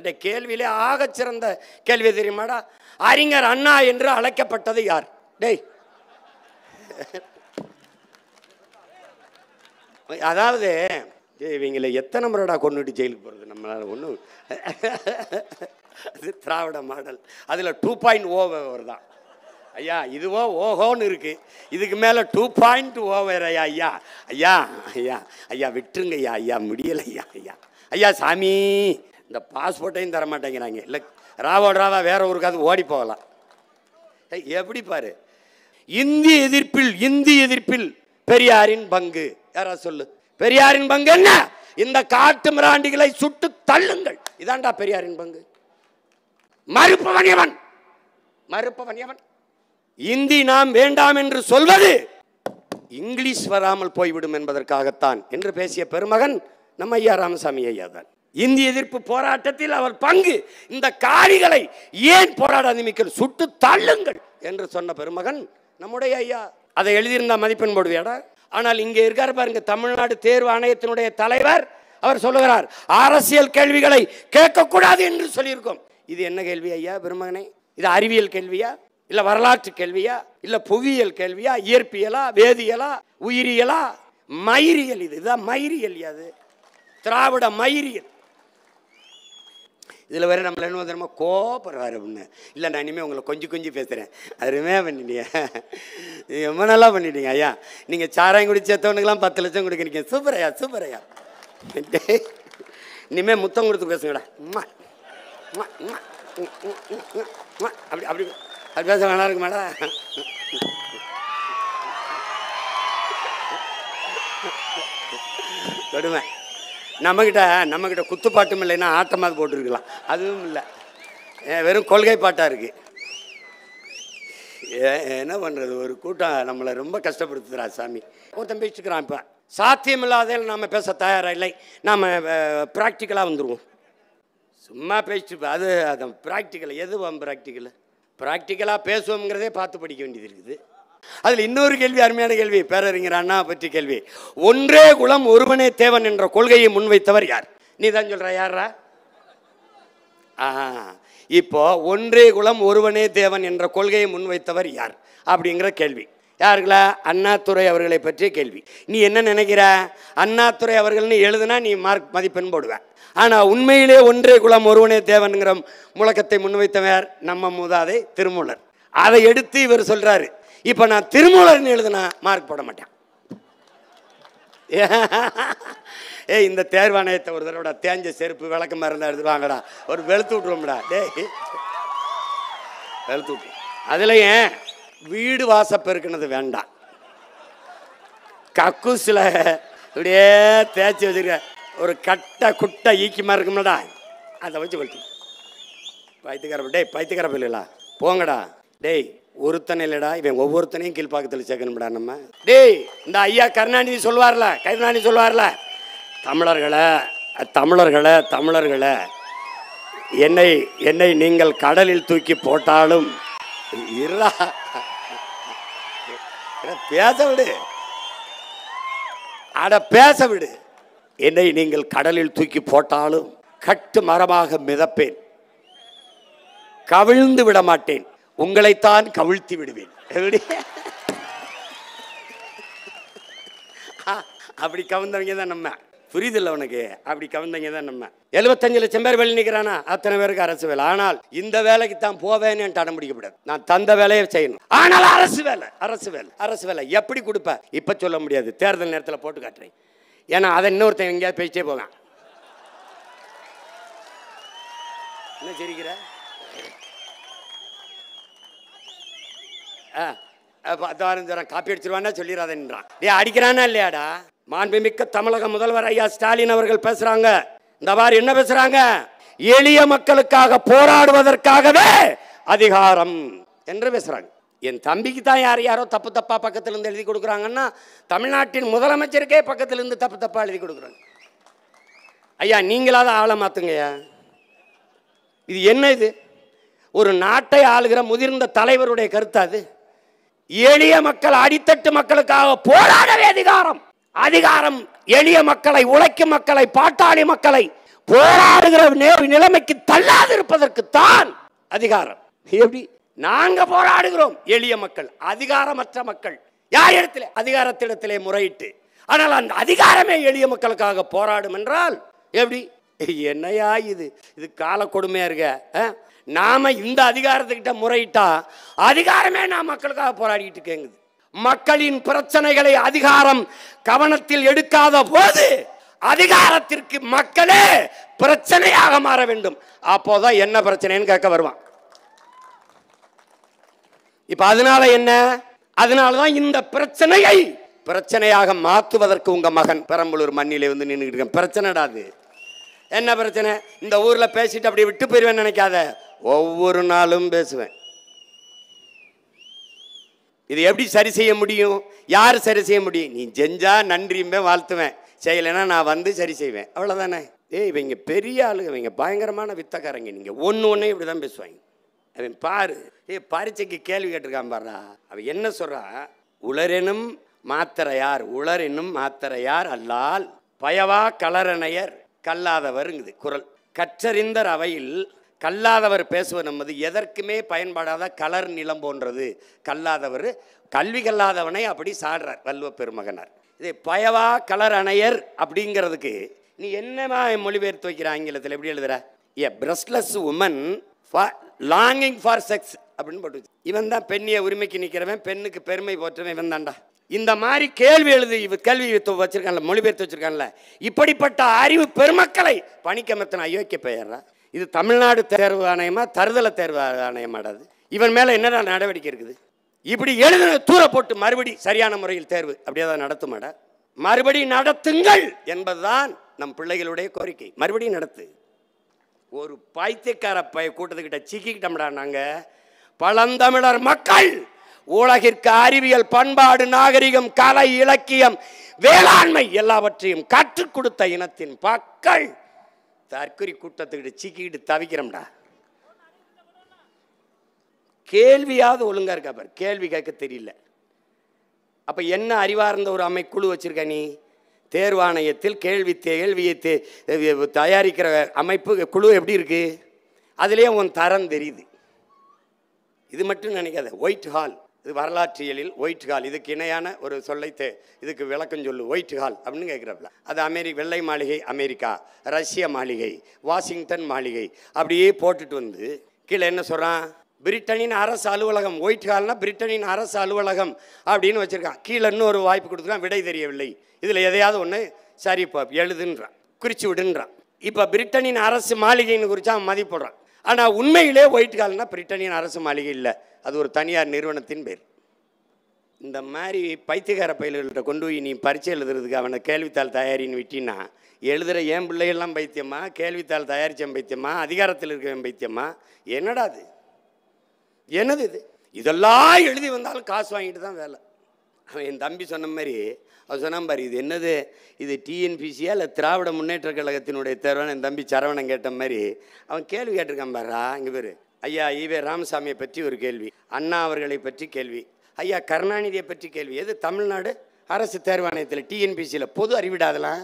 இந்த கேள்வியிலே ஆகச் சிறந்த கேள்வி தெரியுமாடா? அறிஞர் அண்ணா என்று அழைக்கப்பட்டது யார்? டேய், அதாவது இவங்களை எத்தனை முறைடா கொண்டுட்டு ஜெயிலுக்கு போகிறது? நம்மளால ஒன்றும் அது திராவிட மாடல். அதில் 2.0 தான் ஐயா. இதுவோ ஓஹோன்னு இருக்கு, இதுக்கு மேலே 2.0 ஐயா. ஐயா ஐயா ஐயா ஐயா விட்டுருங்க ஐயா. ஐயா முடியலை ஐயா. ஐயா ஐயா சாமி, இந்த பாஸ்போர்ட்டையும் தர மாட்டேங்கிறாங்க. இல்லை ராவா வேற ஊருக்காவது ஓடி போகலாம். எப்படி பாரு, இந்தி எதிர்ப்பில் பெரியாரின் பங்கு யாரா சொல்லு? பெரியாரின் பங்கு என்ன? இந்த காட்டு மிராண்டிகளை சுட்டு தள்ளுங்கள். இதான்டா பெரியாரின் பங்கு. மறுப்பவன் எவன்? இந்தி நாம் வேண்டாம் என்று சொல்வது இங்கிலீஷ் வராமல் போய்விடும் என்பதற்காகத்தான் என்று பேசிய பெருமகன் நம்ம ஐயா ராமசாமி ஐயா தான். இந்தி எதிர்ப்பு போராட்டத்தில் அவர் பங்கு. இந்த காரிகளை ஏன் போராடாதீர்கள், சுட்டு தள்ளுங்கள் என்று சொன்ன பெருமகன் நம்முடைய ஐயா. அதை எழுதியிருந்தா மதிப்பெண் போடுவியாடா? ஆனால் இங்கே இருக்காரு பாருங்க, தமிழ்நாடு தேர்வு ஆணையத்தினுடைய தலைவர். அவர் சொல்லுகிறார், அரசியல் கேள்விகளை கேட்கக்கூடாது என்று சொல்லியிருக்கோம். இது என்ன கேள்வி ஐயா பெருமகனே? இது அறிவியல் கேள்வியா, இல்ல வரலாற்று கேள்வியா, இல்ல புவியியல் கேள்வியா, இயற்பியலா, வேதியியலா, உயிரியலா, மயிரியல்? இதுதான் மயிரியல். அது திராவிட மயிரியல். இதில் வேறு நம்மள என்ன தெரியுமா கோபப்படுறாரு அப்படின்னு. இல்லை நான் இனிமேல் உங்களை கொஞ்சம் பேசுகிறேன். அருமையாக பண்ணிட்டீங்க, ரொம்ப நல்லா பண்ணிட்டீங்க ஐயா. நீங்கள் சாராயம் குடி சேர்த்தவனுக்கெல்லாம் 10 லட்சம் கொடுக்குறீங்க. சூப்பரையா சூப்பரையா. இனிமேல் முத்தம் கொடுத்து பேசுங்கடா. அப்படி அப்படி அப்படி பேச நல்லா இருக்கு மேடம். கொடுமை. நம்மக்கிட்ட குத்துப்பாட்டும் இல்லைன்னா ஆட்டமாக போட்டுருக்கலாம். அதுவும் இல்லை, வெறும் கொள்கை பாட்டாக இருக்குது. என்ன பண்ணுறது, ஒரு கூட்டம் நம்மளை ரொம்ப கஷ்டப்படுத்துகிறா சாமி. ஒருத்தன் பேசிட்டுக்கிறான். இப்போ சாத்தியமில்லாதையில் நாம் பேச தயாராக இல்லை, நாம் ப்ராக்டிக்கலாக வந்துடுவோம். சும்மா பேசிட்டு அது ப்ராக்டிக்கல் எதுவும் ப்ராக்டிக்கலாக பேசுவோங்கிறதே பார்த்து படிக்க வேண்டியது இருக்குது. அதில் இன்னொரு கேள்வி, அருமையான கேள்வி, பேரறிஞர் அண்ணா பற்றி கேள்வி. ஒன்றே குலம் ஒருவனே தேவன் என்ற கொள்கையை முன்வைத்தவர் யார்? நீ தான் சொல்ற. யாரா? இப்போ ஒன்றே குலம் ஒருவனே தேவன் என்ற கொள்கையை முன்வைத்தவர் யார் அப்படிங்கிற கேள்வி. யாருங்களா? அண்ணாதுரை அவர்களை பற்றிய கேள்வி. நீ என்ன நினைக்கிற? அண்ணாதுரை அவர்கள்னு எழுதுனா நீ மார்க் மதிப்பெண் போடுவேன். ஆனால் உண்மையிலே ஒன்றே குலம் ஒருவனே தேவன்கிற முழக்கத்தை முன்வைத்தவர் நம்ம மூதாதை திருமூலர். அதை எடுத்து இவர் சொல்றாரு, இப்போ நான் திருமூலர்னு எழுதுனா மார்க் போட மாட்டேன். இந்த தேர்வாணையத்தை ஒரு தடவை தேஞ்ச செருப்பு விளக்கமா இருந்தா எடுத்துவாங்கடா, ஒரு வெளுத்து விட்டுருவோம்டா. வெளுத்து விட்டு அதுல ஏன் வீடு வாசப்பெருக்குனது வேண்டாம். கக்கூசில் இப்படியே தேய்ச்சி வச்சிருக்க ஒரு குட்டை ஈக்கி மாதிரி இருக்கும்லடா, அதை வச்சு வெளுத்து. பைத்தியக்கார பிள்ளைகளா போங்கடா. டேய் ஒருத்தனை இல்லடா, இவன் ஒவ்வொருத்தனையும் கீழ்பாக்கத்தில் சேர்க்கணும்டா நம்ம. டேய் இந்த ஐயா கருணாநிதி சொல்வார்ல, தமிழர்களே என்னை நீங்கள் கடலில் தூக்கி போட்டாலும் பேச விடு. என்னை நீங்கள் கடலில் தூக்கி போட்டாலும் கட்டு மரமாக மிதப்பேன், கவிழ்ந்து விட மாட்டேன், உங்களைத்தான் கவிழ்த்தி விடுவேன். அப்படி கவிழ்ந்தவங்க தான் நம்ம. புரியுதில்ல உனக்கு? அப்படி கவிழ்ந்தவங்க தான் நம்ம. 75 லட்சம் பேர் வேலை நிற்கிறானா, அத்தனை பேருக்கு அரசு வேலை. ஆனால் இந்த வேலைக்கு தான் போவேன்னு என்கிட்ட அடம் பிடிக்கப்படாது. நான் தந்த வேலையை செய்யணும். ஆனால் அரசு வேலை எப்படி கொடுப்ப இப்ப சொல்ல முடியாது, தேர்தல் நேரத்தில் போட்டு காட்டுறேன். ஏன்னா அதை இன்னொருத்தன் எங்கேயாவது பேசிட்டே போவேன். என்ன சரிக்கிற? 10,000 காப்பி அடிச்சிருவான்னா சொல்லிடாதேன்றான். அடிக்கிறானா இல்லையாடா? மாண்புமிக்க தமிழக முதல்வர் ஐயா ஸ்டாலின் அவர்கள் பேசுறாங்க. இந்த மாதிரி என்ன பேசுறாங்க? எளிய மக்களுக்காக போராடுவதற்காகவே அதிகாரம் என்று பேசுறாங்க. என் தம்பிக்கு தான் யாரோ தப்பா பக்கத்திலிருந்து எழுதி கொடுக்குறாங்கன்னா, தமிழ்நாட்டின் முதலமைச்சருக்கே பக்கத்திலிருந்து தப்பா எழுதி கொடுக்குறாங்க. ஐயா நீங்களாவது ஆளை மாத்துங்கய்யா. இது என்ன? இது ஒரு நாட்டை ஆளுகிற முதிர்ந்த தலைவருடைய கருத்து. அது எளிய மக்கள், அடித்தட்டு மக்களுக்காக போராடவே அதிகாரம். எளிய மக்களை, உழைக்கும் மக்களை, பாட்டாளி மக்களை போராடுகிற நிலைமைக்கு தள்ளாது இருப்பதற்குத்தான் அதிகாரம். எப்படி நாங்க போராடுகிறோம்? எளிய மக்கள், அதிகாரமற்ற மக்கள். யார் இடத்துல? அதிகாரத்திடத்திலே முறையிட்டு. ஆனால் அந்த அதிகாரமே எளிய மக்களுக்காக போராடும் என்றால் எப்படி? என்னையா இது? இது கால கொடுமையா இருக்க. நாம இந்த அதிகாரத்துக்கிட்ட முறையிட்டா அதிகாரமே நான் மக்களுக்காக போராடிட்டு கேங்குது. மக்களின் பிரச்சனைகளை அதிகாரம் கவனத்தில் எடுக்காத போது அதிகாரத்திற்கு மக்களே பிரச்சனையாக மாற வேண்டும். அப்போதான் என்ன பிரச்சனைன்னு கேட்க வருவான். இப்ப அதனால என்ன? அதனாலதான் இந்த பிரச்சனையை பிரச்சனையாக மாற்றுவதற்கு உங்க மகன் பெரம்பலூர் மண்ணிலே வந்து நின்றுட்டு பிரச்சனைடாது. என்ன பிரச்சனை? இந்த ஊர்ல பேசிட்டு அப்படி விட்டு போயிருவேன் நினைக்காத. ஒவ்வொரு நாளும் பேசுவேன். இது எப்படி சரி செய்ய முடியும்? யார் சரி செய்ய முடியும்? நீ செஞ்சா நன்றியுமே வாழ்த்துவேன், செய்யலைன்னா நான் வந்து சரி செய்வேன், அவ்வளவுதானே. இவங்க பெரிய ஆளுங்க, இவங்க பயங்கரமான வித்தக்காரங்க. நீங்க ஒன்று இப்படிதான் பேசுவாங்க. அவன் பாரு, பரீட்சைக்கு கேள்வி கேட்டிருக்கான் பாருடா. அவன் என்ன சொல்றான்? உளரெனும் மாத்திரையார், உளரெனும் மாத்திரையார் அல்லால் பயவா கலரணையர் கல்லாதவருங்குது குரல். கற்றறிந்தர் அவையில் கல்லாதவர் பேசுவது நமது எதற்குமே பயன்படாத கலர் நிலம் போன்றது. கல்லாதவர், கல்வி கல்லாதவனை அப்படி சாடுறார் வள்ளுவ பெருமகனார். இது பயவா கலர் அணையர் அப்படிங்கிறதுக்கு நீ என்னமா மொழிபெயர்த்து வைக்கிற? ஆங்கிலத்தில் எப்படி எழுதுற? ஏ பிரஸ்ட்லெஸ் உமன் லாங்கிங் ஃபார் செக்ஸ் அப்படின்னு போட்டு. இவன் தான் பெண்ணிய உரிமைக்கு நிற்கிறவன், பெண்ணுக்கு பெருமை போற்றவன் இவன் தான்டா. இந்த மாதிரி கேள்வி எழுதி கேள்வி வச்சிருக்கான்ல, மொழிபெயர்த்து வச்சிருக்கான்ல, இப்படிப்பட்ட அறிவு பெருமக்களை பணிக்கமர்த்தன அயோக்கிய பெயர்றா. இது தமிழ்நாடு தேர்வு ஆணையமா தருதல தேர்வு ஆணையமாடாது? இவன் மேல என்னடா நடவடிக்கை இருக்குது? இப்படி எழுதின தூர போட்டு மறுபடி சரியான முறையில் தேர்வு அப்படியே தான் நடத்துமாடா? மறுபடி நடத்துங்கள் என்பதுதான் நம் பிள்ளைகளுடைய கோரிக்கை. மறுபடியும் நடத்து. ஒரு பைத்தியக்கார கூட்டத்துக்கிட்ட சிக்கிக்கிட்டோம்டா நாங்க. பழந்தமிழர் மக்கள் உலகிற்கு அறிவியல், பண்பாடு, நாகரிகம், கலை, இலக்கியம், வேளாண்மை எல்லாவற்றையும் கற்றுக் கொடுத்த இனத்தின் மக்கள் தற்கொலை கூட்டத்துக்கிட்ட சிக்கிக்கிட்டு தவிக்கிறோம்டா. கேள்வியாவது ஒழுங்கா இருக்கா பாரு, கேள்வி கேட்க தெரியல. அப்ப என்ன அறிவார்ந்த ஒரு அமைக்குழு வச்சிருக்க நீ? தேர்வாணையத்தில் கேள்வியை தயாரிக்கிற அமைப்பு குழு எப்படி இருக்கு? அதுலேயே உன் தரம் தெரியுது. இது மட்டும் நினைக்காத. ஒயிட் ஹால், இது வரலாற்றியலில் ஒயிட் ஹால், இதுக்கு இணையான ஒரு சொல்லை இதுக்கு விளக்கம் சொல்லு. ஒயிட் ஹால் அப்படின்னு கேட்குறப்பல அது வெள்ளை மாளிகை அமெரிக்கா, ரஷ்ய மாளிகை, வாஷிங்டன் மாளிகை அப்படியே போட்டுட்டு வந்து கீழே என்ன சொல்கிறான்? பிரிட்டனின் அரசு அலுவலகம். ஒயிட் ஹால்னா பிரிட்டனின் அரசு அலுவலகம் அப்படின்னு வச்சுருக்கான். கீழே இன்னும் ஒரு வாய்ப்பு கொடுத்துருக்கான், விடை தெரியவில்லை, இதில் எதையாவது ஒன்று சரி இப்போ எழுதுன்றான், குறிச்சு விடுன்றான். இப்போ பிரிட்டனின் அரசு மாளிகைன்னு குறித்து அவன் மதிப்பிடுறான். ஆனால் உண்மையிலே ஒயிட் ஹால்னா பிரிட்டனின் அரசு மாளிகை இல்லை, அது ஒரு தனியார் நிறுவனத்தின் பேர். இந்த மாதிரி பைத்தியக்கார பயில்கள்கிட்ட கொண்டு போய் நீ பரீட்சை எழுதுறதுக்கு அவனை கேள்வித்தாள் தயாரின்னு விட்டினா, எழுதுகிற ஏன் பிள்ளைகள்லாம் பைத்தியமா? கேள்வித்தாள் தயாரித்தவன் பைத்தியமா? அதிகாரத்தில் இருக்கிறவன் பைத்தியமா? என்னடா அது? என்னது இது? இதெல்லாம் எழுதி வந்தாலும் காசு வாங்கிட்டு தான் வேலை. அவன் என் தம்பி சொன்ன மாதிரி அவன் சொன்னான் பாரு, இது என்னது? இது டிஎன்பிசியா இல்லை திராவிட முன்னேற்ற கழகத்தினுடைய தேர்வான என் தம்பி சரவணன் கேட்ட மாதிரி அவன் கேள்வி கேட்டிருக்கான் பாரா. இங்கே பேர் ஐயா ஈவே ராமசாமியை பற்றி ஒரு கேள்வி, அண்ணா அவர்களை பற்றி கேள்வி, ஐயா கருணாநிதியை பற்றி கேள்வி. எது தமிழ்நாடு அரசு தேர்வாணையத்தில் டிஎன்பிசியில் பொது அறிவிடாதலாம்?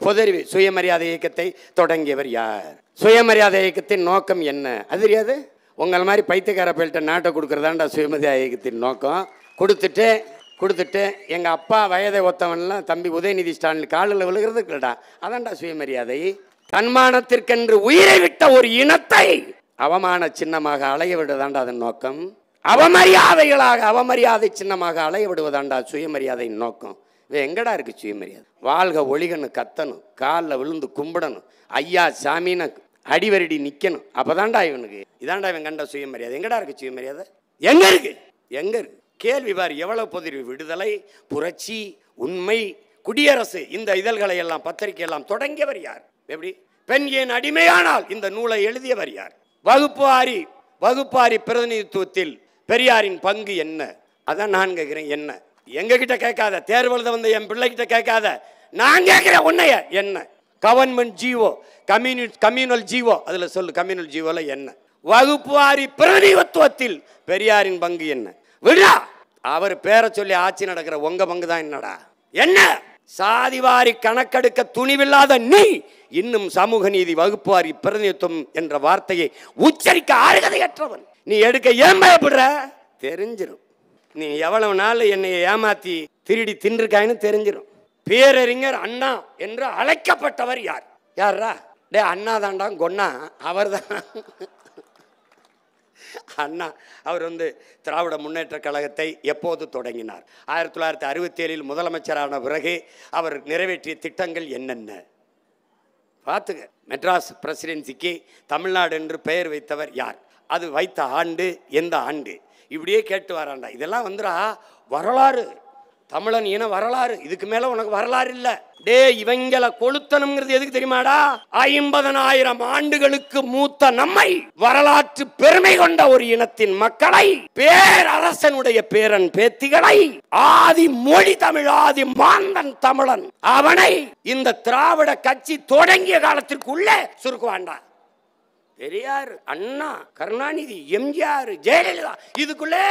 பொது அறிவு. சுயமரியாதை இயக்கத்தை தொடங்கியவர் யார்? சுயமரியாதை இயக்கத்தின் நோக்கம் என்ன? அது தெரியாது. உங்கள் மாதிரி பைத்தியக்கார பயில்கிட்ட நாட்டை கொடுக்குறதாண்டா சுயமரியாதை இயக்கத்தின் நோக்கம். கொடுத்துட்டு எங்கள் அப்பா வயதை ஒத்தவன்லாம் தம்பி உதயநிதி ஸ்டாலின் காலில் விழுகிறது இல்லடா, அதான்டா சுயமரியாதை. தன்மானத்திற்கென்று உயிரை விட்ட ஒரு இனத்தை அவமான சின்னமாக அலைய விடுவதாண்டா அதன் நோக்கம். அவமரியாதை சின்னமாக அலைய விடுவதாண்டா சுயமரியாதையின் நோக்கம். எங்கடா இருக்கு சுயமரியாதை? வாழ்க ஒளிகன்னு கத்தணும், காலில் விழுந்து கும்பிடணும், ஐயா சாமின்னு அடிவரடி நிற்கணும். அப்போதான்டா இவனுக்கு இதாண்டா இவன் கண்ட சுயமரியாதை. எங்கடா இருக்கு சுயமரியாதை? எங்க இருக்கு? கேள்வி பார். எவ்வளவு பொது விடுதலை, புரட்சி, உண்மை, குடியரசு இந்த இதழ்களை எல்லாம் பத்திரிகை எல்லாம் தொடங்கியவர் யார்? எப்படி? பெண் ஏன் அடிமையானால் இந்த நூலை எழுதியவர் யார்? வகுப்பாரி பிரதிநிதித்துவத்தில் பெரியாரின் பங்கு என்ன? அதான் நான் கேட்கிறேன். என்ன? எங்க கிட்ட கேட்காத, தேர்வு எழுத வந்த என் பிள்ளைகிட்ட கேட்காத, நான் கேட்கிறேன் உன்னைய. என்ன கவர்மெண்ட் ஜீவோ, கம்யூனல் ஜீவோ, அதுல சொல்லு. கம்யூனல் ஜீவோல என்ன? வகுப்புவாரி பிரதிநிதித்துவத்தில் பெரியாரின் பங்கு என்ன? விடா. அவர் பேரை சொல்லி ஆட்சி நடக்கிற உங்க பங்கு தான் என்னடா? என்ன சாதிவாரி கணக்கெடுக்க துணிவில்லாத நீ இன்னும் சமூக நீதி வகுப்புவாரி பிரதிநிதித்துவம் என்ற வார்த்தையை உச்சரிக்க அருகதையற்றவன். நீ எடுக்க ஏன் பயப்படுற? தெரிஞ்சிடும். நீ எவ்வளவு நாள் என்னை ஏமாத்தி திருடி தின்றுக்காயின்னு தெரிஞ்சிடும். பேரறிஞர் அண்ணா என்று அழைக்கப்பட்டவர் யார்? யாரா? டே அண்ணா தாண்டா கொன்னா. அவர் தான் அண்ணா. அவர் திராவிட முன்னேற்ற கழகத்தை எப்போது தொடங்கினார்? 1967 முதலமைச்சரான பிறகு அவர் நிறைவேற்றிய திட்டங்கள் என்னென்ன பார்த்துக்க. மெட்ராஸ் பிரசிடென்சிக்கு தமிழ்நாடு என்று பெயர் வைத்தவர் யார்? அது வைத்த ஆண்டு எந்த ஆண்டு? இப்படியே கேட்டு வராண்டா. இதெல்லாம் வரலாறு, தமிழன் இன வரலாறு. இதுக்கு மேல உனக்கு வரலாறு இல்ல. டே இவங்கள கொளுத்தணுங்கிறது எதுக்கு தெரியுமாடா? 50,000 ஆண்டுகளுக்கு மூத்த நம்மை, வரலாற்று பெருமை கொண்ட ஒரு இனத்தின் மக்களை, பேரரசனுடைய பேரன் பேத்திகளை, ஆதி மொழி தமிழ், ஆதி மாந்தன் தமிழன், அவனை இந்த திராவிட கட்சி தொடங்கிய காலத்திற்குள்ளே சுருக்குவாண்டா. பெரியார், அண்ணா, கருணாநிதி, எம்ஜிஆர், ஜெயலலிதா இதுக்குள்ளே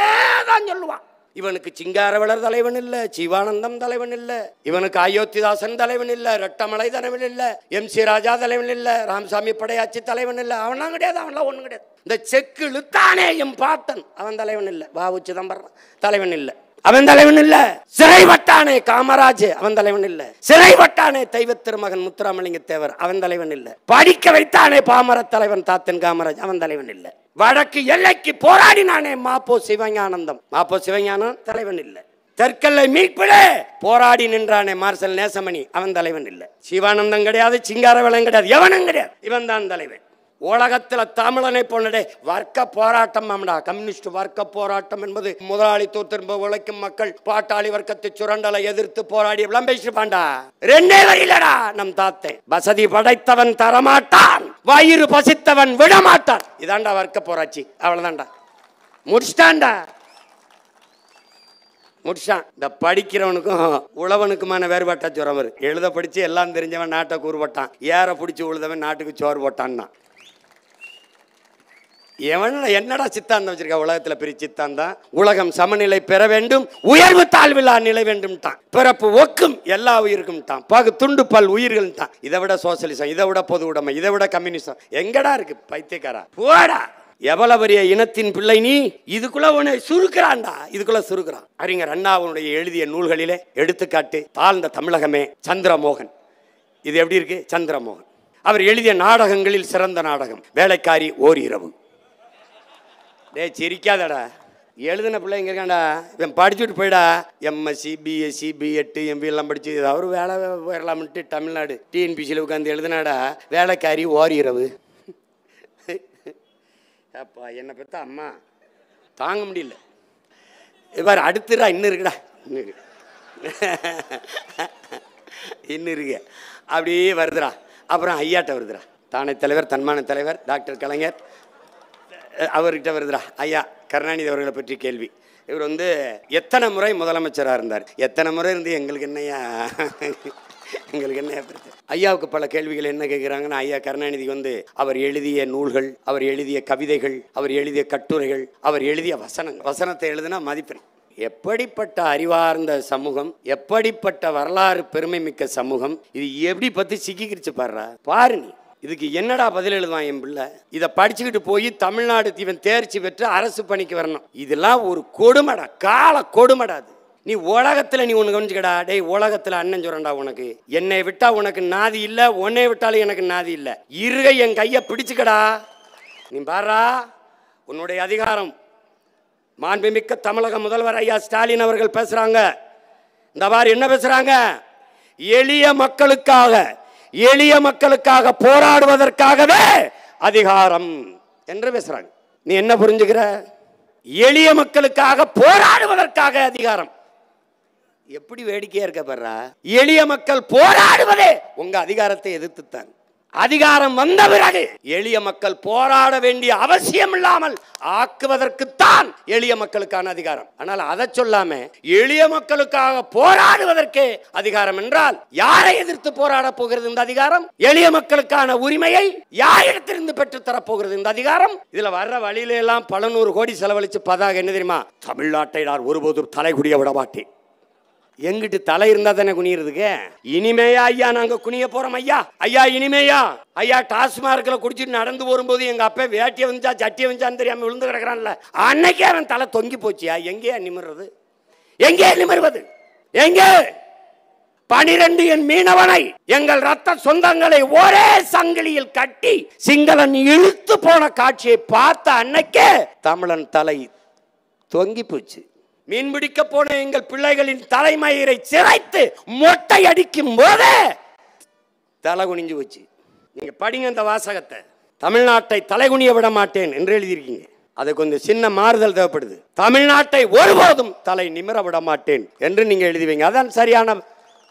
தான் சொல்லுவான். இவனுக்கு சிங்காரவளர் தலைவன் இல்ல, சிவானந்தம் தலைவன் இல்ல, இவனுக்கு அயோத்திதாசன் தலைவன் இல்ல, ரெட்டமலை தலைவன் இல்ல, MC ராஜா தலைவன் இல்ல, ராமசாமி படையாச்சி தலைவன் இல்ல. அவன்லாம் கிடையாது. அவன்லாம் ஒண்ணும் கிடையாது. இந்த செக்கு இழுத்தானே எம் பாட்டன், அவன் தலைவன் இல்ல. வாவு சிதம்பரம் தலைவன் இல்ல, அவன் தலைவன் இல்ல. சிறைப்பட்டானே காமராஜ், அவன் தலைவன் இல்ல. சிறைப்பட்டானே தெய்வ திருமகன் முத்துராமலிங்க தேவர், அவன் தலைவன் இல்ல. படிக்க வைத்தானே பாமர தலைவன் தாத்தன் காமராஜ், அவன் தலைவன் இல்ல. வடக்கு எல்லைக்கு போராடினானே மாப்போ சிவஞானந்தம், மாப்போ சிவஞானம் தலைவன் இல்ல. தெற்கல்லை மீட்பிலே போராடி நின்றானே மார்சல் நேசமணி, அவன் தலைவன் இல்ல. சிவானந்தம் கிடையாது, சிங்காரவேலன் கிடையாது, எவனும் கிடையாது. இவன் தான் தலைவன். உலகத்தில் தமிழனை போனடே வர்க்க போராட்டம். கம்யூனிஸ்ட் வர்க்க போராட்டம் என்பது முதலாளித்துவ திரும்ப உழைக்கும் மக்கள் பாட்டாளி வர்க்கத்தை சுரண்டலை எதிர்த்து போராடி எல்லாம் பேசிருப்பாண்டா. ரெண்டே வரியிலடா நம் தாத்தே. வசதி படைத்தவன் தரமாட்டான், வயிறு பசித்தவன் விடமாட்டான். இதாண்டா வர்க்க போராட்சி. அவ்வளவுதான்டா, முடிச்சிட்டான்டா, முடிச்சான். இந்த படிக்கிறவனுக்கும் உழவனுக்குமான வேறுபாட்டா சொல்ற மாதிரி. எழுத படிச்சு எல்லாம் தெரிஞ்சவன் நாட்டை கூறுபட்டான், ஏற பிடிச்சி உழுதவன் நாட்டுக்கு சோறு போட்டான்னா. எவன் என்னடா சித்தாந்தம் வச்சிருக்க உலகத்துல? பெரிய சித்தாந்தம். உலகம் சமநிலை பெற வேண்டும், உயர்வு தாழ்வில்லா நிலை வேண்டும் தான். பிறப்பு ஒக்கும் எல்லா உயிருக்கும் தான், பாகு துண்டு பல் உயிர்கள் தான். இதை விட சோசியலிசம், இதை விட பொது உடைமை, இதை விட கம்யூனிசம் எங்கடா இருக்கு? பைத்தியக்காரா போடா. எவ்வளவு பெரிய இனத்தின் பிள்ளை நீ! இதுக்குள்ள உன்னை சுருக்கிறான்டா, இதுக்குள்ள சுருக்கிறான். அறிஞர் அண்ணாவுடைய எழுதிய நூல்களிலே எடுத்துக்காட்டு தாழ்ந்த தமிழகமே, சந்திரமோகன். இது எப்படி இருக்கு? சந்திரமோகன் அவர் எழுதிய நாடகங்களில் சிறந்த நாடகம் வேலைக்காரி ஓர் இரவு. டே சிரிக்காதடா, எழுதின பிள்ளைங்க இருக்காண்டா. இவன் படிச்சுட்டு போயிடா. MSc BSc B.Ed MB எல்லாம் படிச்சு அவர் வேலை போயிடலாம்ட்டு தமிழ்நாடு TNPCயில் உட்காந்து எழுதினாடா வேலைக்காரி ஓர் இரவு. அப்பா என்னை பெற்ற அம்மா தாங்க முடியல. இவர் அடுத்துடா இன்னும் இருக்குடா, இன்னும் இருக்கு. அப்படியே வருதுடா. அப்புறம் ஐயாட்ட வருதுடா. தானே தலைவர், தன்மான தலைவர் டாக்டர் கலைஞர் அவர்கிட்ட வருதுடா. ஐயா கருணாநிதி அவர்களை பற்றி கேள்வி. இவர் எத்தனை முறை முதலமைச்சராக இருந்தார்? எத்தனை முறை இருந்து எங்களுக்கு என்னையா, எங்களுக்கு என்ன பிரச்சனை? ஐயாவுக்கு பல கேள்விகள் என்ன கேட்குறாங்கன்னா, ஐயா கருணாநிதி அவர் எழுதிய நூல்கள், அவர் எழுதிய கவிதைகள், அவர் எழுதிய கட்டுரைகள், அவர் எழுதிய வசனத்தை எழுதுனா மதிப்பெண். எப்படிப்பட்ட அறிவார்ந்த சமூகம், எப்படிப்பட்ட வரலாறு பெருமை மிக்க சமூகம், இது எப்படி பற்றி சிக்கிக்கிடுச்சு பாடுறா பாரு. நீ இதுக்கு என்னடா பதில் எழுதுவான் என் பிள்ளை? இதை படிச்சுக்கிட்டு போய் தமிழ்நாடு இவன் தேர்ச்சி பெற்று அரசு பணிக்கு வரணும். இதெல்லாம் ஒரு கொடுமடா, கால கொடுமடாது. நீ உலகத்தில் நீ ஒன்று கவனிச்சுக்கடா. டேய் உலகத்தில் அண்ணன் சொல்றேன்டா, உனக்கு என்னை விட்டா உனக்கு நாதி இல்லை, உன்னை விட்டாலும் எனக்கு நாதி இல்லை. இருகை என் கையை பிடிச்சுக்கடா. நீ பாரா உன்னுடைய அதிகாரம். மாண்புமிக்க தமிழக முதல்வர் ஐயா ஸ்டாலின் அவர்கள் பேசுறாங்க. இந்த மாதிரி என்ன பேசுறாங்க? எளிய மக்களுக்காக போராடுவதற்காகவே அதிகாரம் என்று பேசுறாங்க. நீ என்ன புரிஞ்சுக்கிற? எளிய மக்களுக்காக போராடுவதற்காக அதிகாரம். எப்படி வேடிக்கையா இருக்க பாரு. எளிய மக்கள் போராடுவதே உங்க அதிகாரத்தை எதிர்த்துத்தான். அதிகாரம் வந்த பிறகு எளிய மக்கள் போராட வேண்டிய அவசியம் இல்லாமல் ஆக்குவதற்குத்தான் எளிய மக்களுக்கான அதிகாரம். ஆனால் அதை சொல்லாம எளிய மக்களுக்காக போராடுவதற்கே அதிகாரம் என்றால் யாரை எதிர்த்து போராட போகிறது இந்த அதிகாரம்? எளிய மக்களுக்கான உரிமையை யாரிடத்திலிருந்து பெற்று தரப்போகிறது இந்த அதிகாரம்? இதுல வர்ற வழியில எல்லாம் பல நூறு கோடி செலவழிச்சு பதாக என்ன தெரியுமா? தமிழ்நாட்டை நான் ஒருபோதும் தலைகுடிய விட மாட்டேன். எங்கிட்டு தலை இருந்தா தானே குனியறதுக்கு. இனிமேயா ஐயா நாங்க குனிய போறோம் ஐயா. ஐயா இனிமேயா ஐயா டாஸ்மார்க்ல குடிச்சிட்டு நடந்து வரும்போது எங்க அப்பா வேட்டியை வந்துச்சா சட்டியை வந்துச்சான்னு தெரியாம விழுந்து கிடக்குறான்ல, அன்னைக்கே அவன் தலை தொங்கி போச்சியா. எங்கேயா நிமிர்றது, எங்கே நிமிர்வது, எங்கே? 12 என் மீனவனை, எங்கள் ரத்த சொந்தங்களை ஒரே சங்கிலியில் கட்டி சிங்களன் இழுத்து போன காட்சியை பார்த்த அன்னைக்கே தமிழன் தலை தொங்கி போச்சு. மீன்பிடிக்க போன எங்கள் பிள்ளைகளின் தலைமயிரை சிரைத்து மொட்டை அடிக்கும் போதே தலை குனிஞ்சு வச்சு. நீங்க படிங்க அந்த வாசகத்தை. தமிழ்நாட்டை தலைகுனிய விட மாட்டேன் என்று எழுதியிருக்கீங்க. அது கொஞ்சம் சின்ன மாறுதல் தேவைப்படுது. தமிழ்நாட்டை ஒருபோதும் தலை நிமிர விட மாட்டேன் என்று நீங்க எழுதுவீங்க. அதான் சரியான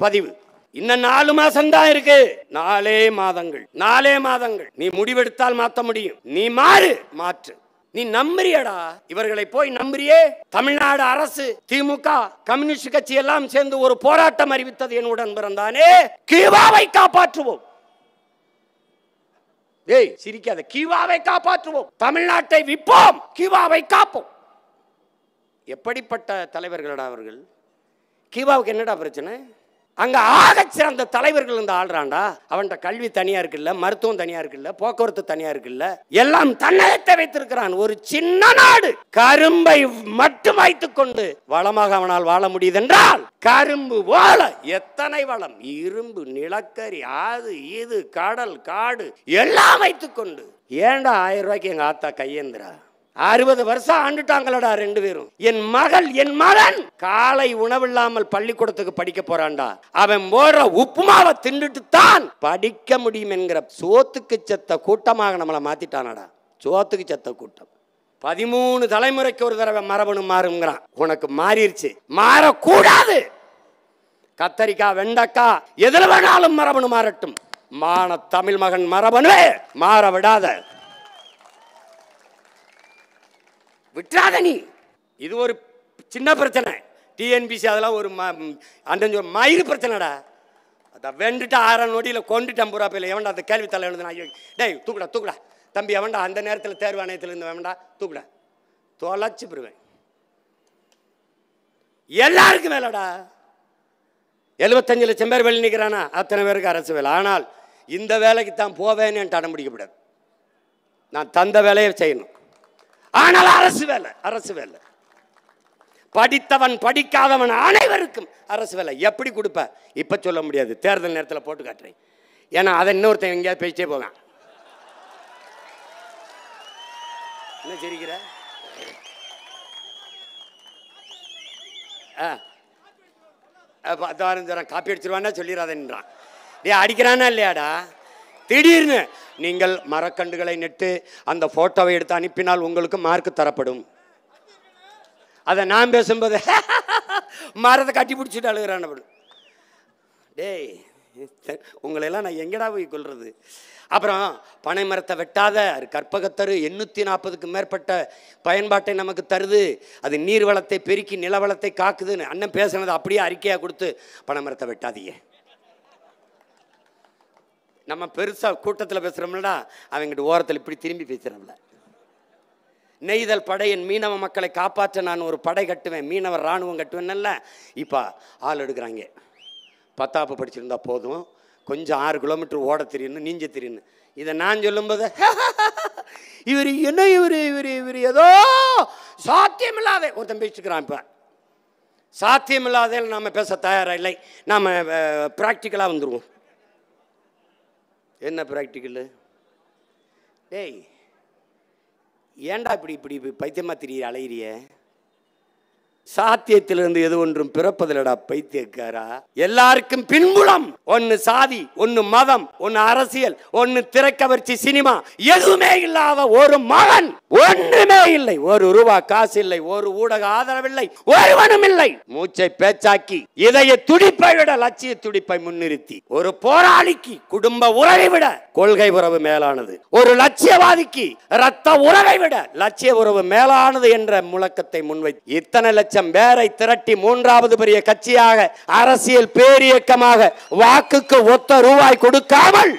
பதிவு. இன்னும் 4 மாசம் தான் இருக்கு. 4 மாதங்கள், 4 மாதங்கள். நீ முடிவெடுத்தால் மாற்ற முடியும். நீ மாற்று. நீ நம்புறியடா, இவர்களை போய் நம்புறியே. தமிழ்நாடு அரசு, திமுக, கம்யூனிஸ்ட் கட்சி எல்லாம் சேர்ந்து ஒரு போராட்டம் அறிவித்தது. என்னுடன் பிறந்தானே, கீவாவை காப்பாற்றுவோம். ஏய் சிரிக்காத, கீவாவை காப்பாற்றுவோம், தமிழ்நாட்டை விற்போம், கீவாவை காப்போம். எப்படிப்பட்ட தலைவர்களடா அவர்கள்? கீவாவுக்கு என்னடா பிரச்சனை? அங்க ஆக சிறந்த தலைவர்கள் இந்த ஆள்றாண்டா. அவன்கிட்ட கல்வி தனியா இருக்குல்ல, மருத்துவம் தனியா இருக்குல்ல, போக்குவரத்து தனியா இருக்குல்ல, எல்லாம் தன்னகத்தை வைத்திருக்கிறான். ஒரு சின்ன நாடு கரும்பை மட்டும் வைத்துக் கொண்டு வளமாக அவனால் வாழ முடியுது என்றால், கரும்பு வாழ எத்தனை வளம், இரும்பு, நிலக்கரி, அது இது, கடல், காடு எல்லாம் வைத்துக் கொண்டு. ஏண்டா 1000 ரூபாய்க்கு எங்க ஆத்தா கையேந்திரா? 60 வருஷம் ஆண்டுட்டாங்களடா 2 பேரும். என் மகன் காலை உணவில்லாமல் பள்ளிக்கூடத்துக்கு படிக்க போறான்டா. அவன் போற உப்புமாவை தின்னுட்டு தான் படிக்க முடியும் என்கிற சோத்துக்கு செத்த கூட்டமாக நம்மளை மாத்திட்டானடா. சோத்துக்கு செத்த கூட்டம். 13 தலைமுறைக்கு ஒரு தடவை மரபணு மாறுங்கிறான். உனக்கு மாறிடுச்சு, மாறக்கூடாது. கத்தரிக்காய், வெண்டைக்காய், எதுல வேணாலும் மரபணு மாறட்டும். தமிழ் மகன் மரபணு மாற விடாத, விட்டுறாத நீ. இது ஒரு சின்ன பிரச்சனை. டிஎன்பிசி அதெல்லாம் ஒரு மயிறு பிரச்சனைடா. அதை வெண்டுட்டு 6 நொடியில் கொண்டுட்டு 50 ரூபா போயில எவன்டா அந்த கேள்வி தலை எழுதுனா? டேய் தூக்குடா தம்பி, எவன்டா அந்த நேரத்தில் தேர்வு ஆணையத்தில் இருந்து வேண்டா தூக்குடா, தொலைச்சு போடுவேன். எல்லாருக்கும் வேலைடா. 75 லட்சம் பேர் வெளியே நிற்கிறானா, அத்தனை பேருக்கு அரசு வேலை. ஆனால் இந்த வேலைக்கு தான் போவேன்னு என்கிட்ட அடம் பிடிக்கப்படாது. நான் தந்த வேலையை செய்யணும். ஆனால் அரசு வேலை. படித்தவன் படிக்காதவன் அனைவருக்கும் அரசு வேலை. எப்படி கொடுப்ப இப்ப சொல்ல முடியாது, தேர்தல் நேரத்தில் போட்டு காட்டுறேன். ஏன்னா அதை இன்னொருத்தன் எங்கேயாவது பேசிட்டே போவேன். என்ன சரிக்கிற? காப்பி அடிச்சிருவான்னா சொல்லிடாதன்றான். நீ அடிக்கிறானா இல்லையாடா? திடீர்னு நீங்கள் மரக்கண்டுகளை நட்டு அந்த போட்டோவை எடுத்து அனுப்பினால் உங்களுக்கு மார்க் தரப்படும். அதை நான் பேசும்போது மரத்தை கட்டி பிடிச்சிட்டு அழுகிறான். டேய் உங்களெல்லாம் நான் எங்கடா போய் கொள்றது? அப்புறம் பனை மரத்தை வெட்டாத, கற்பகத்தரு 840க்கும் மேற்பட்ட பயன்பாட்டை நமக்கு தருது. அது நீர் வளத்தை பெருக்கி நிலவளத்தை காக்குதுன்னு அண்ணன் பேசுனது அப்படியே அறிக்கையாக கொடுத்து பனை மரத்தை வெட்டாதீங்க. நம்ம பெருசாக கூட்டத்தில் பேசுகிறோம்லடா, அவங்கிட்ட ஓரத்தில் இப்படி திரும்பி பேசுகிறோம்ல. நெய்தல் படை, என் மீனவ மக்களை காப்பாற்ற நான் ஒரு படை கட்டுவேன், மீனவர் இராணுவம் கட்டுவேன்ல. இப்போ ஆள் எடுக்கிறாங்க. 10ஆப்பு படிச்சிருந்தா போதும், கொஞ்சம் 6 கிலோமீட்டர் ஓட தெரியுன்னு, நீஞ்ச தெரியுன்னு. இதை நான் சொல்லும்போது இவர் என்ன இவர் ஏதோ சாத்தியமில்லாத ஒருத்தன் பேசிட்டுக்கிறான். இப்போ சாத்தியமில்லாத நாம் பேச தயாராக இல்லை. நாம் ப்ராக்டிக்கலாக வந்துடுவோம். என்ன ப்ராக்டிக்கல்? டேய் ஏண்டா இப்படி பைத்தியமா திரிய அலையிறிய? சாத்தியத்திலிருந்து எது ஒன்றும் பிறப்பதிலடா பைத்தியக்காரா. எல்லாருக்கும் பின்புலம். ஒன்னு சாதி, ஒன்னு மதம், ஒன்னு அரசியல், ஒன்னு திரைக்கவர்ச்சி, சினிமா, எதுவுமே இல்லாத ஒரு மகன். ஒன்றுமே இல்லை. ஒரு ரூபா காசு இல்லை, ஒரு ஊடக ஆதரவில்லை, ஒருவனும் இல்லை. மூச்சை பேச்சாக்கி இதய துடிப்பை விட லட்சிய துடிப்பை முன்னிறுத்தி, ஒரு போராளிக்கு குடும்ப உறவை விட கொள்கை உறவு மேலானது, ஒரு லட்சியவாதிக்கு இரத்த உறவை விட லட்சிய உறவு மேலானது என்ற முழக்கத்தை முன்வைத்து இத்தனை லட்சம் பேரை திரட்டி 3வது பெரிய கட்சியாக, அரசியல் பேரியக்கமாக, வாக்குக்கு ஒத்த ரூபாய் கொடுக்காமல்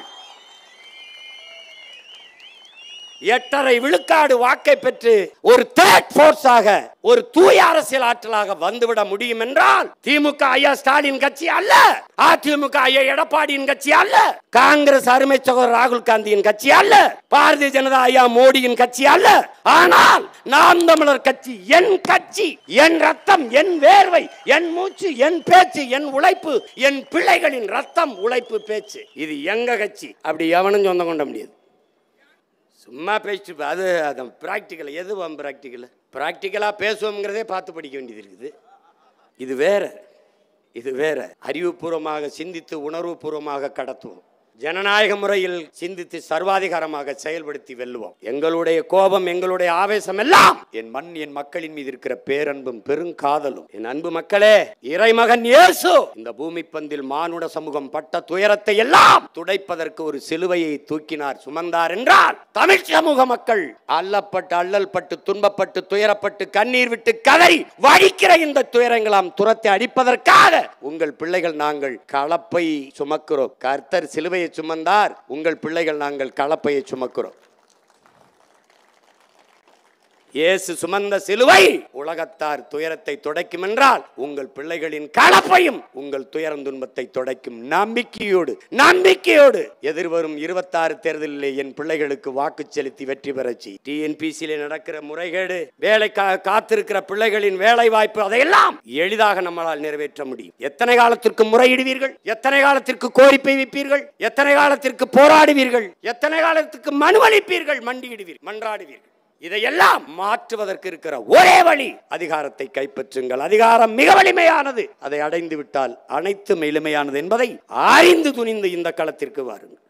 8.5 விழுக்காடு வாக்கை பெற்று ஒரு தேர்ட் போர்ஸாக, ஒரு தூய அரசியல் ஆற்றலாக வந்துவிட முடியும் என்றால் திமுக ஐயா ஸ்டாலின் கட்சி அல்ல, அதிமுக ஐயா எடப்பாடியின் கட்சி அல்ல, காங்கிரஸ் அருமை சகோதரர் ராகுல் காந்தியின் கட்சி அல்ல, பாரதிய ஜனதா ஐயா மோடியின் கட்சி அல்ல. ஆனால் நாம் தமிழர் கட்சி என் கட்சி, என் ரத்தம், என் வேர்வை, என் மூச்சு, என் பேச்சு, என் உழைப்பு, என் பிள்ளைகளின் ரத்தம், உழைப்பு, பேச்சு. இது எங்க கட்சி. அப்படி எவனும் சொந்தம் கொண்ட முடியாது. சும்மா பேசிட்டு அது பிராக்டிக்கல். எது பிராக்டிக்கல்? பிராக்டிக்கலா பேசுவோம்ங்கிறதே பார்த்து படிக்க வேண்டியது இருக்குது. இது வேற, இது வேற. அறிவுபூர்வமாக சிந்தித்து உணர்வுபூர்வமாக கடத்துவோம். ஜனநாயக முறையில் சிந்தித்து சர்வாதிகாரமாக செயல்படுத்தி வெல்லுவோம். எங்களுடைய கோபம், எங்களுடைய ஆவேசம் எல்லாம் என் மண், என் மக்களின் மீது இருக்கிற பேரன்பும் பெருங்காதலும். என் அன்பு மக்களே, இறைமகன் இயேசு இந்த பூமி பந்தில் மானுட சமூகம் பட்ட துயரத்தை எல்லாம் துடைப்பதற்கு ஒரு சிலுவையை தூக்கினார், சுமந்தார் என்றால் தமிழ் சமூக மக்கள் அல்லப்பட்டு, அல்லல் பட்டு, துன்பப்பட்டு, துயரப்பட்டு, கண்ணீர் விட்டு கதறி வடிக்கிற இந்த துயரங்களாம் துரத்தை அடிப்பதற்காக உங்கள் பிள்ளைகள் நாங்கள் கலப்பை சுமக்கிறோம். கர்த்தர் சிலுவையை சுமந்தார், உங்கள் பிள்ளைகள் நாங்கள் கலப்பையை சுமக்கிறோம். இயேசு சுமந்த சிலுவை உலகத்தார் துயரத்தை துடைக்கும் என்றால் உங்கள் பிள்ளைகளின் கலப்பையும் உங்கள் துயரம் துன்பத்தை துடைக்கும். நம்பிக்கையோடு, நம்பிக்கையோடு எதிர்வரும் 26 தேர்தலிலே என் பிள்ளைகளுக்கு வாக்கு செலுத்தி வெற்றி பெறச்சி. டிஎன்பிசியிலே நடக்கிற முறைகேடு, வேலைக்காக காத்திருக்கிற பிள்ளைகளின் வேலை வாய்ப்பு, அதையெல்லாம் எளிதாக நம்மளால் நிறைவேற்ற முடியும். எத்தனை காலத்திற்கு முறையிடுவீர்கள்? எத்தனை காலத்திற்கு கோரிக்கை வைப்பீர்கள்? எத்தனை காலத்திற்கு போராடுவீர்கள்? எத்தனை காலத்துக்கு மனுவளிப்பீர்கள்? மண்டியிடுவீர்கள், மன்றாடுவீர்கள்? இதையெல்லாம் மாற்றுவதற்கு இருக்கிற ஒரே வழி அதிகாரத்தை கைப்பற்றுங்கள். அதிகாரம் மிக வலிமையானது. அதை அடைந்து விட்டால் அனைத்தும் எளிமையானது என்பதை அறிந்து துணிந்து இந்த களத்திற்கு வாருங்கள்.